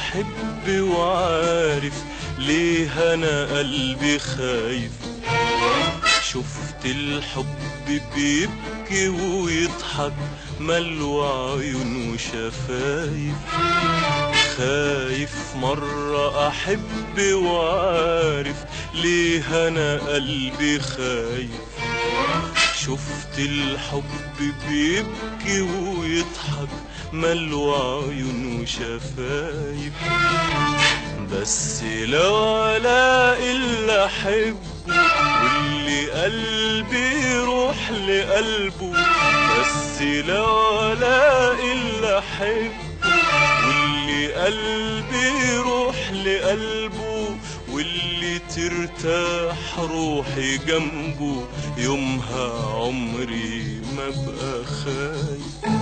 أحب وعارف ليه أنا قلبي خايف. شفت الحب بيبكي ويضحك ملو عيون وشفايف. خايف مرة أحب وعارف ليه أنا قلبي خايف. شفت الحب بيبكي ويضحك ملو عيون وشفايف. بس لو ألاقي اللي أحبه واللي قلبي يروح لقلبه. بس لو ألاقي اللي أحبه واللي قلبي يروح لقلبه، واللي ترتاح روحي جنبه، يومها عمري ما بقى خايف.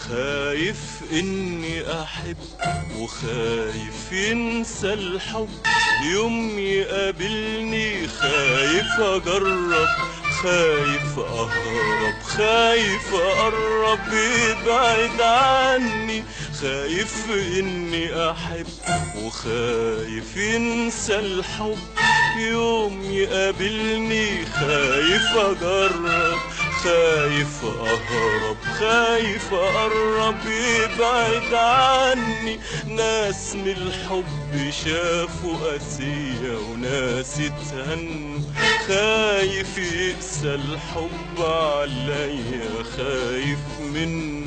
خايف إني أحب وخايف ينسى الحب يوم يقابلني. خايف أجرب، خايف أهرب، خايف أقرب يبعد عني. خايف إني أحب وخايف ينسى الحب يوم يقابلني. خايف أجرب، خايف أهرب، خايف أقرب يبعد عني. ناس من الحب شافوا قاسية وناس اتهنوا. خايف يقسى الحب عليا، خايف منه.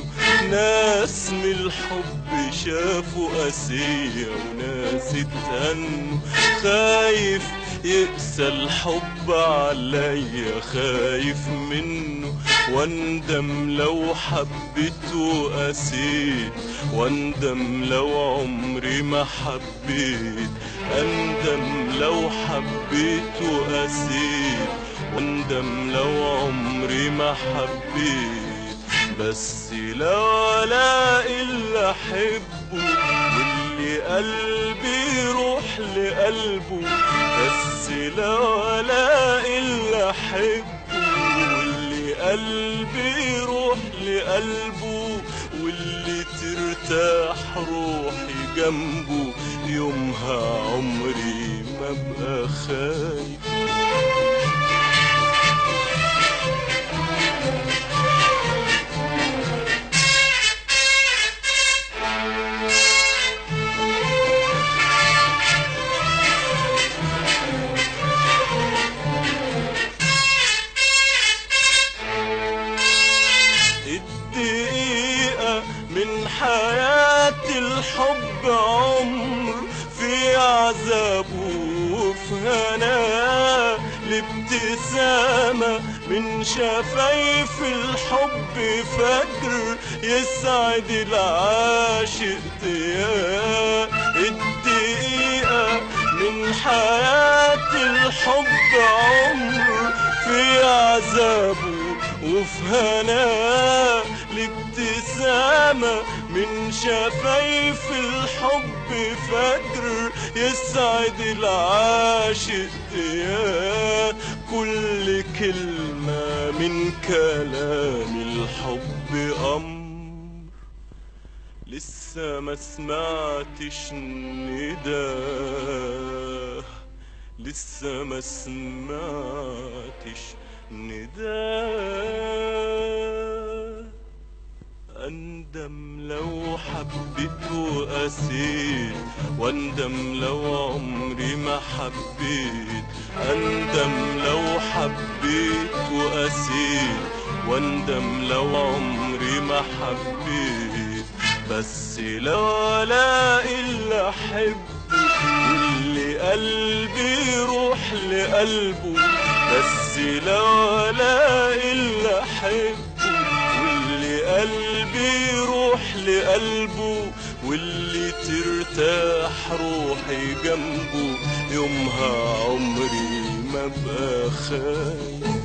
ناس من الحب شافوا قاسية وناس اتهنوا. خايف يقسى الحب عليا، خايف منه. واندم لو حبيت وقسيت، واندم لو عمري ما حبيت. اندم لو حبيت وقسيت، واندم لو عمري ما حبيت. بس لو الاقي اللي احبه واللي قلبي يروح لقلبه. بس لو الاقي اللي احبه واللي قلبي يروح لقلبه، واللي ترتاح روحي جنبه، يومها عمري ما بقى خايف. الدقيقة من حياة الحب عمر، في عذابه وفي هناه. الابتسامة من شفايف الحب فجر، يسعد العاشق ضياه. الدقيقة من حياة الحب عمر، في عذابه وفي هناه. الابتسامة من شفايف الحب فجر، يسعد العاشق ضياه. كل كلمة من كلام الحب أمر، لسه ما سمعتش نداه، لسه ما سمعتش نداه. أندم لو حبيت وقسيت، واندم لو عمري ما حبيت. أندم لو حبيت وقسيت، واندم لو عمري ما حبيت. بس لو الاقي اللي احبه واللي قلبي يروح لقلبه. بس لو الاقي اللي احبه واللي قلبي يروح لقلبه، واللي ترتاح روحي جنبه يومها عمري ما بقى خايف.